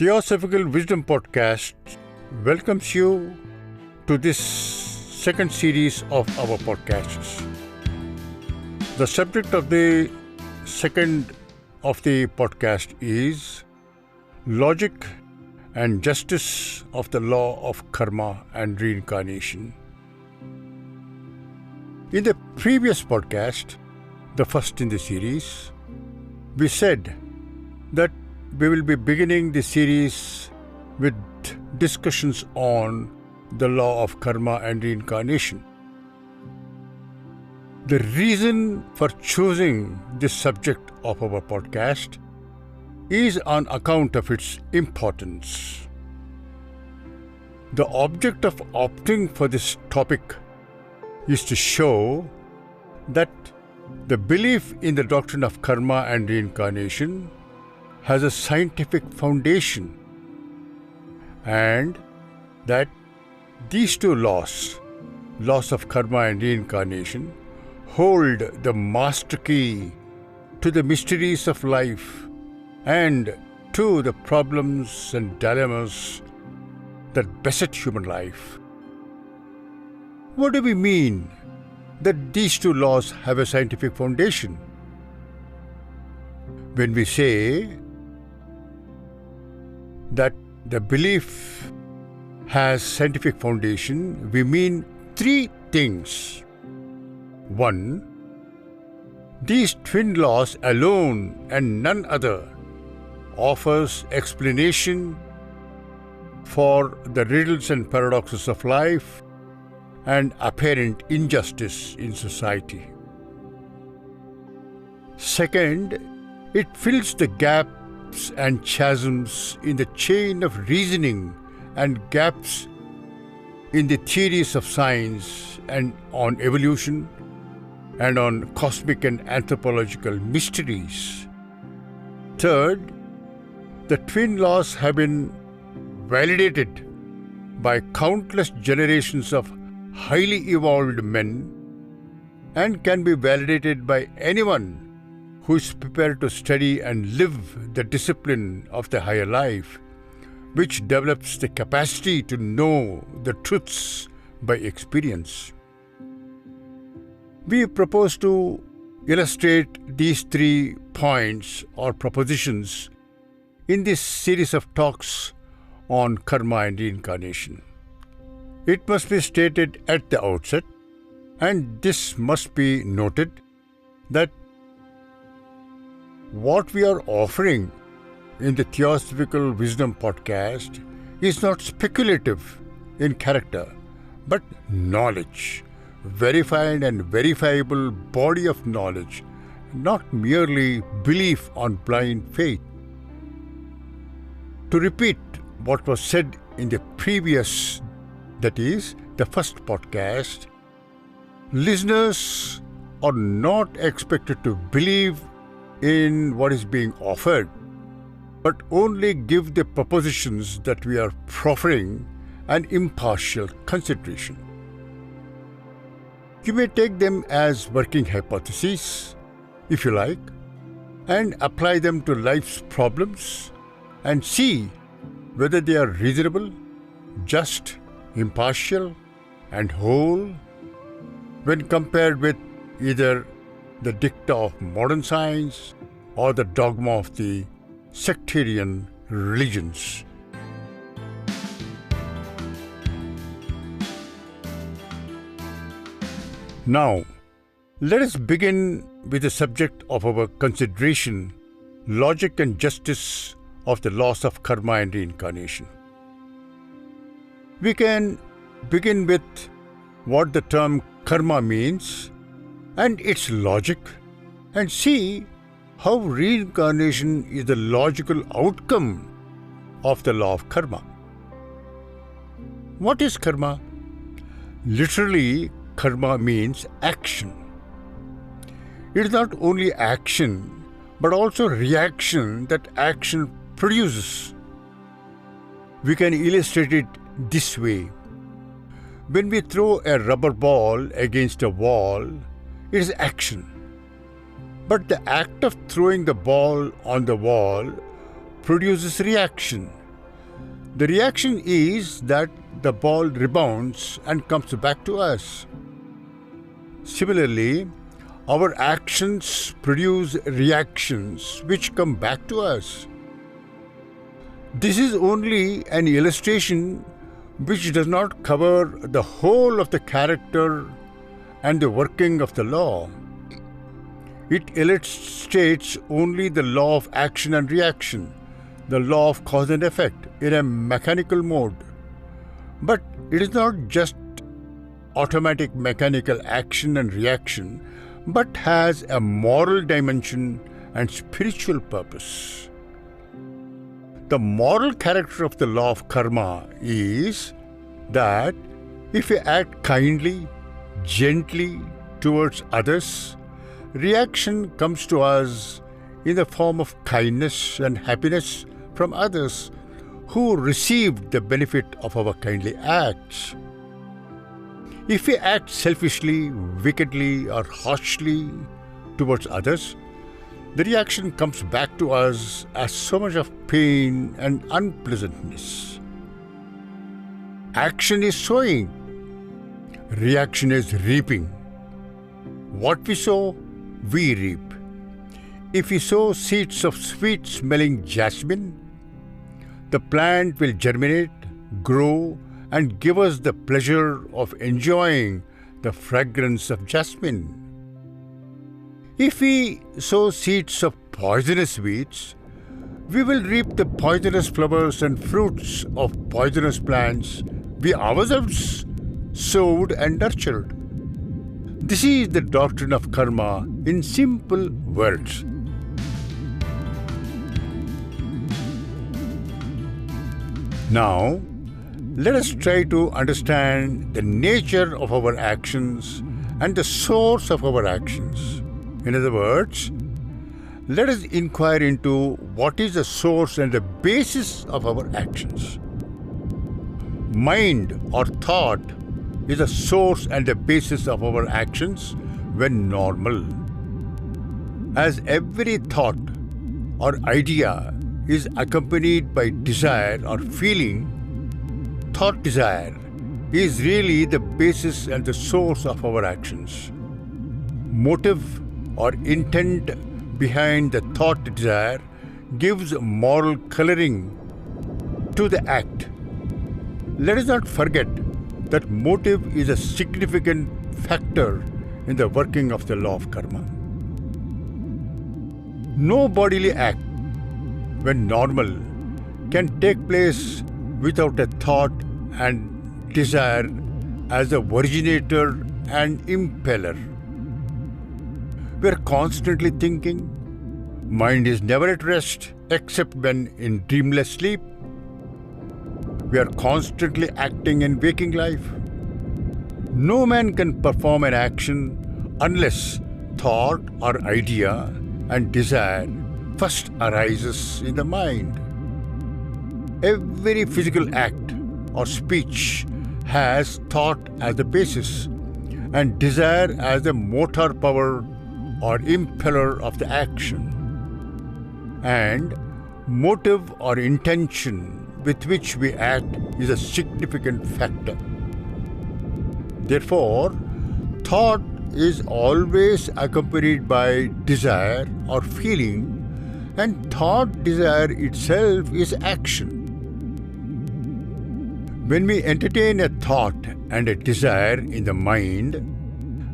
Theosophical Wisdom Podcast welcomes you to this second series of our podcasts. The subject of the second of the podcast is logic and justice of the law of karma and reincarnation. In the previous podcast, the first in the series, we said that we will be beginning the series with discussions on the law of karma and reincarnation. The reason for choosing this subject of our podcast is on account of its importance. The object of opting for this topic is to show that the belief in the doctrine of karma and reincarnation has a scientific foundation, and that these two laws of karma and reincarnation, hold the master key to the mysteries of life and to the problems and dilemmas that beset human life. What do we mean that these two laws have a scientific foundation? When we say that the belief has scientific foundation, we mean three things. One, these twin laws alone and none other offers explanation for the riddles and paradoxes of life and apparent injustice in society. Second, it fills the gaps and chasms in the chain of reasoning and gaps in the theories of science and on evolution and on cosmic and anthropological mysteries. Third, the twin laws have been validated by countless generations of highly evolved men and can be validated by anyone who is prepared to study and live the discipline of the higher life, which develops the capacity to know the truths by experience. We propose to illustrate these 3 points or propositions in this series of talks on karma and reincarnation. It must be stated at the outset, and this must be noted, that what we are offering in the Theosophical Wisdom Podcast is not speculative in character, but knowledge, verified and verifiable body of knowledge, not merely belief on blind faith. To repeat what was said in the previous, that is, the first podcast, listeners are not expected to believe in what is being offered, but only give the propositions that we are proffering an impartial consideration. You may take them as working hypotheses, if you like, and apply them to life's problems and see whether they are reasonable, just, impartial, and whole when compared with either the dicta of modern science or the dogma of the sectarian religions. Now, let us begin with the subject of our consideration, logic and justice of the laws of karma and reincarnation. We can begin with what the term karma means and its logic, and see how reincarnation is the logical outcome of the law of karma. What is karma? Literally, karma means action. It is not only action, but also reaction that action produces. We can illustrate it this way. When we throw a rubber ball against a wall, it is action. But the act of throwing the ball on the wall produces reaction, The reaction is that the ball rebounds and comes back to us. Similarly, our actions produce reactions which come back to us. This is only an illustration which does not cover the whole of the character and the working of the law. It illustrates only the law of action and reaction, the law of cause and effect in a mechanical mode. But it is not just automatic mechanical action and reaction, but has a moral dimension and spiritual purpose. The moral character of the law of karma is that if we act kindly, gently towards others, reaction comes to us in the form of kindness and happiness from others who received the benefit of our kindly acts. If we act selfishly, wickedly, or harshly towards others, the reaction comes back to us as so much of pain and unpleasantness. Action is sowing, reaction is reaping. What we sow, we reap. If we sow seeds of sweet-smelling jasmine, the plant will germinate, grow, and give us the pleasure of enjoying the fragrance of jasmine. If we sow seeds of poisonous weeds, we will reap the poisonous flowers and fruits of poisonous plants we ourselves sowed and nurtured. This is the doctrine of karma in simple words. Now, let us try to understand the nature of our actions and the source of our actions. In other words, let us inquire into what is the source and the basis of our actions. Mind or thought is the source and the basis of our actions when normal. As every thought or idea is accompanied by desire or feeling, thought desire is really the basis and the source of our actions. Motive or intent behind the thought desire gives moral coloring to the act. Let us not forget that motive is a significant factor in the working of the law of karma. No bodily act, when normal, can take place without a thought and desire as the originator and impeller. We are constantly thinking. Mind is never at rest except when in dreamless sleep. We are constantly acting in waking life. No man can perform an action unless thought or idea and desire first arises in the mind. Every physical act or speech has thought as the basis and desire as the motor power or impeller of the action. And motive or intention with which we act is a significant factor. Therefore, thought is always accompanied by desire or feeling, and thought desire itself is action. When we entertain a thought and a desire in the mind,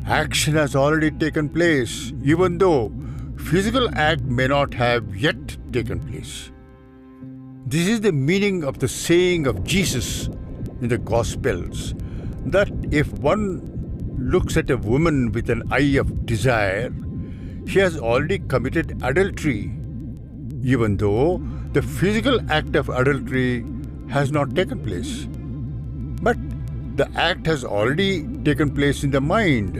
action has already taken place, even though physical act may not have yet taken place. This is the meaning of the saying of Jesus in the Gospels, that if one looks at a woman with an eye of desire, he has already committed adultery, even though the physical act of adultery has not taken place. But the act has already taken place in the mind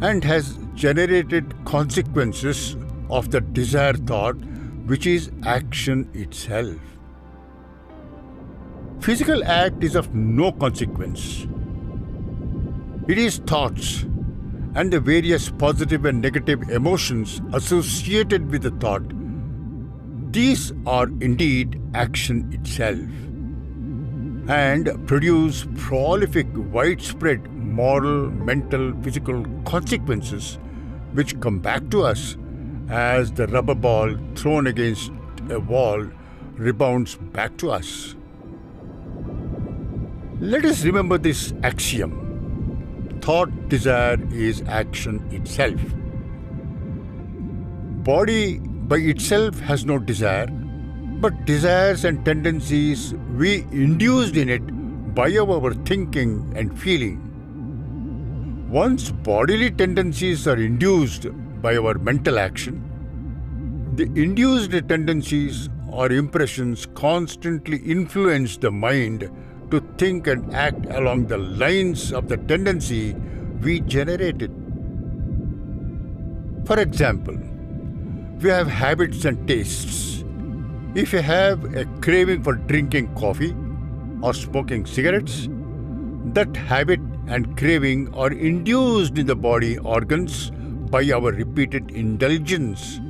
and has generated consequences of the desired thought, which is action itself. Physical act is of no consequence. It is thoughts and the various positive and negative emotions associated with the thought. These are indeed action itself. and produce prolific, widespread moral, mental, physical consequences which come back to us as the rubber ball thrown against a wall rebounds back to us. Let us remember this axiom. Thought desire is action itself. Body by itself has no desire, but desires and tendencies we induced in it by our thinking and feeling. Once bodily tendencies are induced by our mental action, the induced tendencies or impressions constantly influence the mind to think and act along the lines of the tendency we generated. For example, we have habits and tastes. If you have a craving for drinking coffee or smoking cigarettes, that habit and craving are induced in the body organs by our repeated indulgence.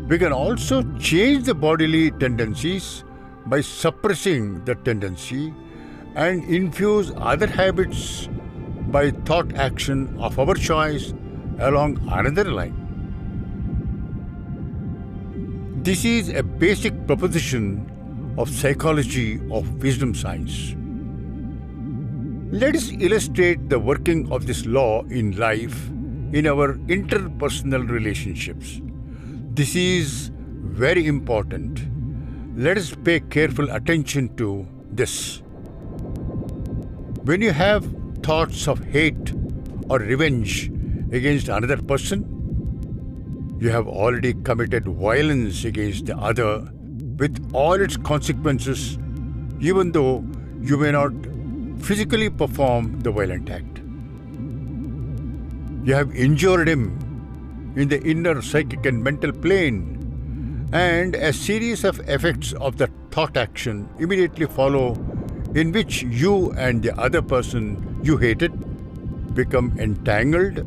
We can also change the bodily tendencies by suppressing the tendency and infuse other habits by thought action of our choice along another line. This is a basic proposition of psychology of wisdom science. Let us illustrate the working of this law in life in our interpersonal relationships. This is very important. Let us pay careful attention to this. When you have thoughts of hate or revenge against another person, you have already committed violence against the other with all its consequences, even though you may not physically perform the violent act. You have injured him in the inner psychic and mental plane, and a series of effects of the thought action immediately follow, in which you and the other person you hated become entangled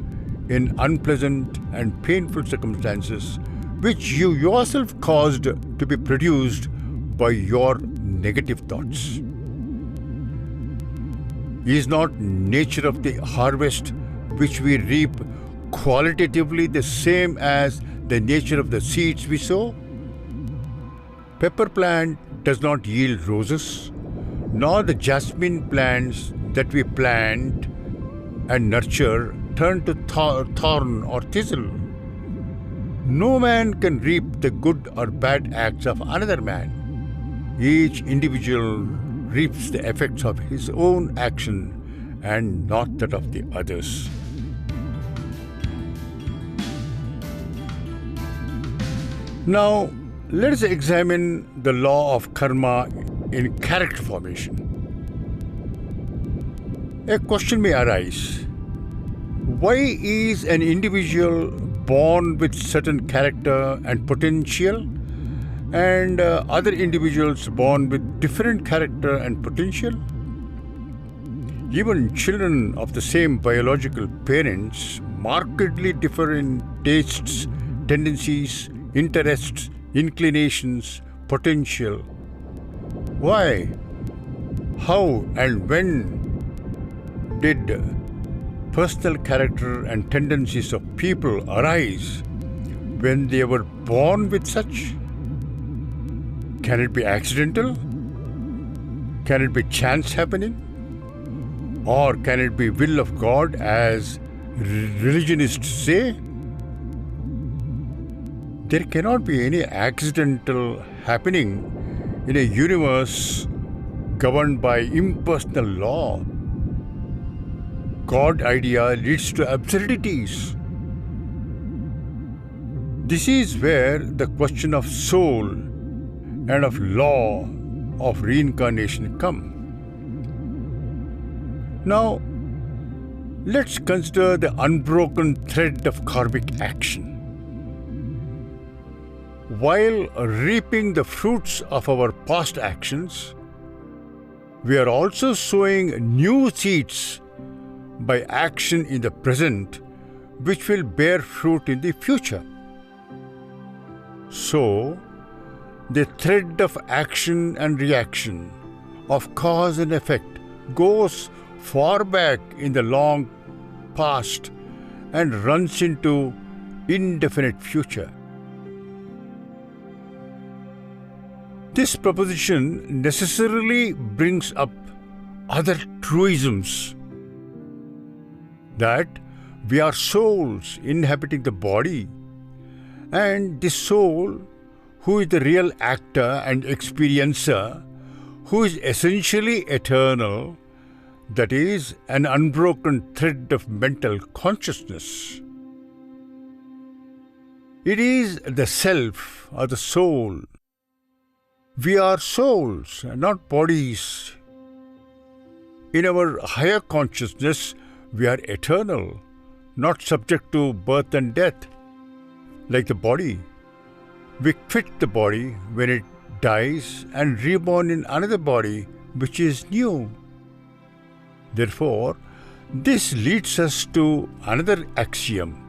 in unpleasant and painful circumstances which you yourself caused to be produced by your negative thoughts. Is not nature of the harvest which we reap qualitatively the same as the nature of the seeds we sow? Pepper plant does not yield roses, nor the jasmine plants that we plant and nurture turn to thorn or thistle. No man can reap the good or bad acts of another man. Each individual reaps the effects of his own action and not that of the others. Now, let us examine the law of karma in character formation. A question may arise. Why is an individual born with certain character and potential, and other individuals born with different character and potential? Even children of the same biological parents markedly differ in tastes, tendencies, interests, inclinations, potential. Why? How and when did personal character and tendencies of people arise when they were born with such? Can it be accidental? Can it be chance happening? Or can it be will of God, as religionists say? There cannot be any accidental happening in a universe governed by impersonal law. God idea leads to absurdities. This is where the question of soul and of law of reincarnation come. Now, let's consider the unbroken thread of karmic action. While reaping the fruits of our past actions, we are also sowing new seeds by action in the present, which will bear fruit in the future. So, the thread of action and reaction of cause and effect goes far back in the long past and runs into indefinite future. This proposition necessarily brings up other truisms, that we are souls inhabiting the body, and this soul, who is the real actor and experiencer, who is essentially eternal, that is, an unbroken thread of mental consciousness. It is the self or the soul. We are souls, not bodies. In our higher consciousness, we are eternal, not subject to birth and death, like the body. We quit the body when it dies and reborn in another body which is new. Therefore, this leads us to another axiom.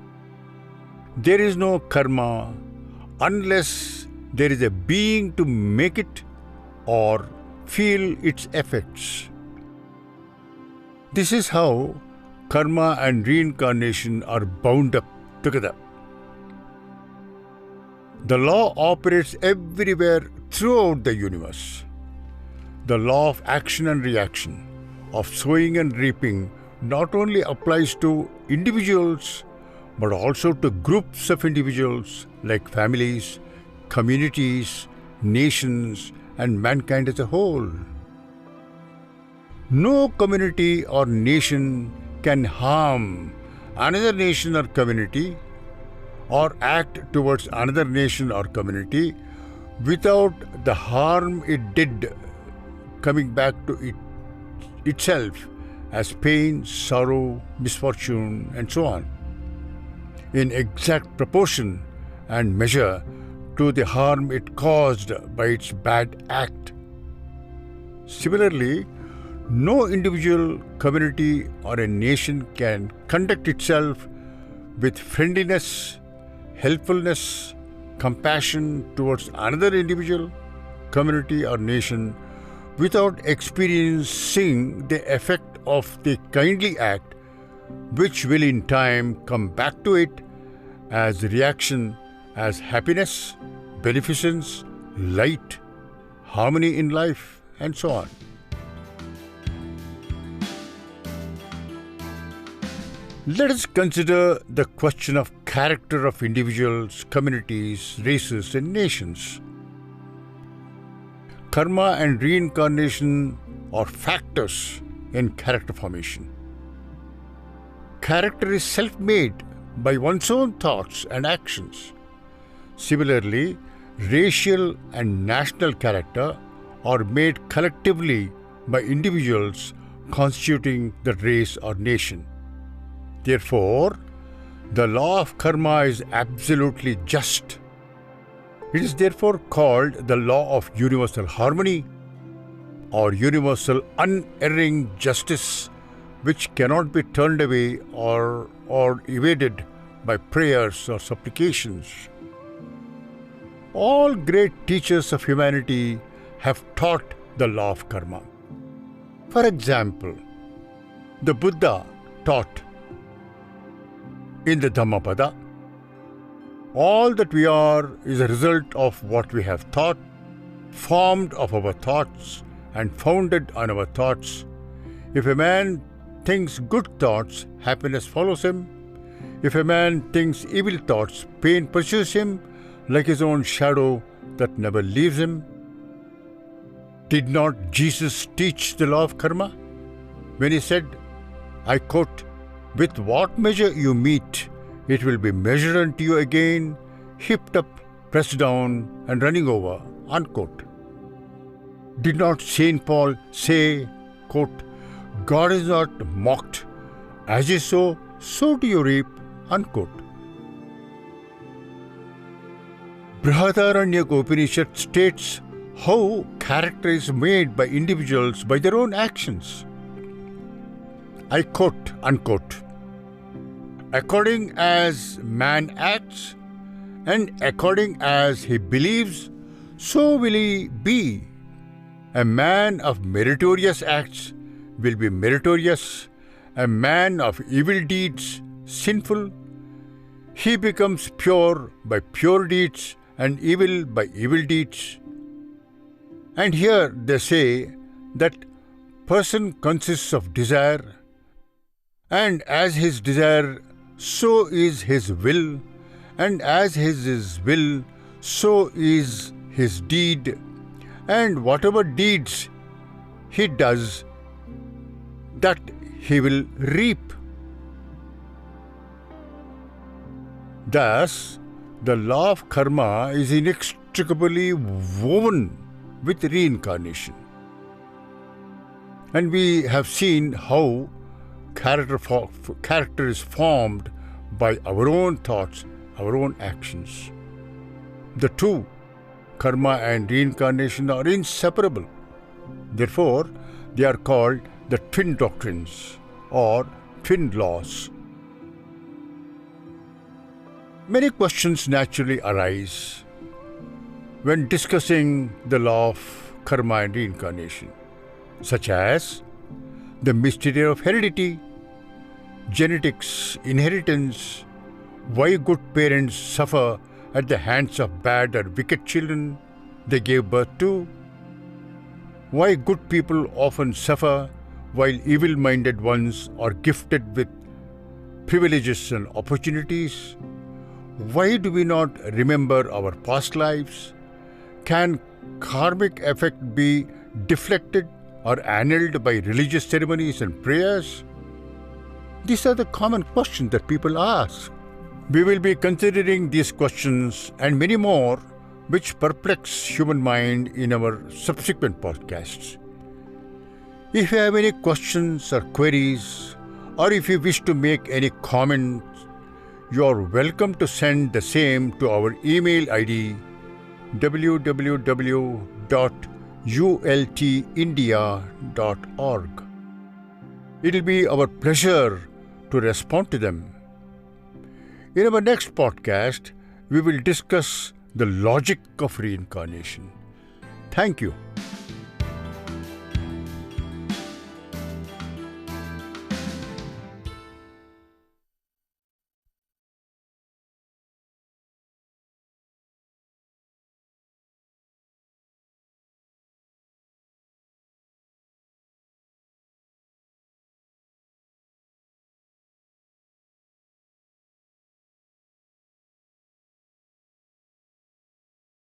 There is no karma unless there is a being to make it or feel its effects. This is how karma and reincarnation are bound up together. The law operates everywhere throughout the universe. The law of action and reaction, of sowing and reaping, not only applies to individuals but also to groups of individuals like families, communities, nations, and mankind as a whole. No community or nation can harm another nation or community or act towards another nation or community without the harm it did coming back to itself as pain, sorrow, misfortune, and so on, in exact proportion and measure to the harm it caused by its bad act. Similarly, no individual, community, or a nation can conduct itself with friendliness, helpfulness, compassion towards another individual, community, or nation without experiencing the effect of the kindly act, which will in time come back to it as reaction, as happiness, beneficence, light, harmony in life, and so on. Let us consider the question of character of individuals, communities, races, and nations. Karma and reincarnation are factors in character formation. Character is self-made by one's own thoughts and actions. Similarly, racial and national character are made collectively by individuals constituting the race or nation. Therefore, the law of karma is absolutely just. It is therefore called the law of universal harmony or universal unerring justice, which cannot be turned away or evaded by prayers or supplications. All great teachers of humanity have taught the law of karma. For example, the Buddha taught in the Dhammapada, all that we are is a result of what we have thought, formed of our thoughts, and founded on our thoughts. If a man thinks good thoughts, happiness follows him. If a man thinks evil thoughts, pain pursues him like his own shadow that never leaves him. Did not Jesus teach the law of karma when he said, I quote, "With what measure you meet, it will be measured unto you again, heaped up, pressed down, and running over," unquote. Did not St. Paul say, quote, "God is not mocked. As you sow, so do you reap," unquote. Brihadaranyaka Upanishad states how character is made by individuals by their own actions. I quote, unquote, "According as man acts, and according as he believes, so will he be." A man of meritorious acts will be meritorious. A man of evil deeds, sinful. He becomes pure by pure deeds and evil by evil deeds. And here they say that person consists of desire, and as his desire, so is his will, and as his will, so is his deed, and whatever deeds he does, that he will reap. Thus, the law of karma is inextricably woven with reincarnation. And we have seen how character is formed by our own thoughts, our own actions. The two, karma and reincarnation, are inseparable. Therefore, they are called the twin doctrines or twin laws. Many questions naturally arise when discussing the law of karma and reincarnation, such as the mystery of heredity, genetics, inheritance, why good parents suffer at the hands of bad or wicked children they gave birth to, why good people often suffer while evil-minded ones are gifted with privileges and opportunities. Why do we not remember our past lives? Can karmic effect be deflected or annulled by religious ceremonies and prayers? These are the common questions that people ask. We will be considering these questions and many more which perplex human mind in our subsequent podcasts. If you have any questions or queries, or if you wish to make any comments, you are welcome to send the same to our email ID www.ultindia.org. It will be our pleasure to respond to them. In our next podcast, we will discuss the logic of reincarnation. Thank you.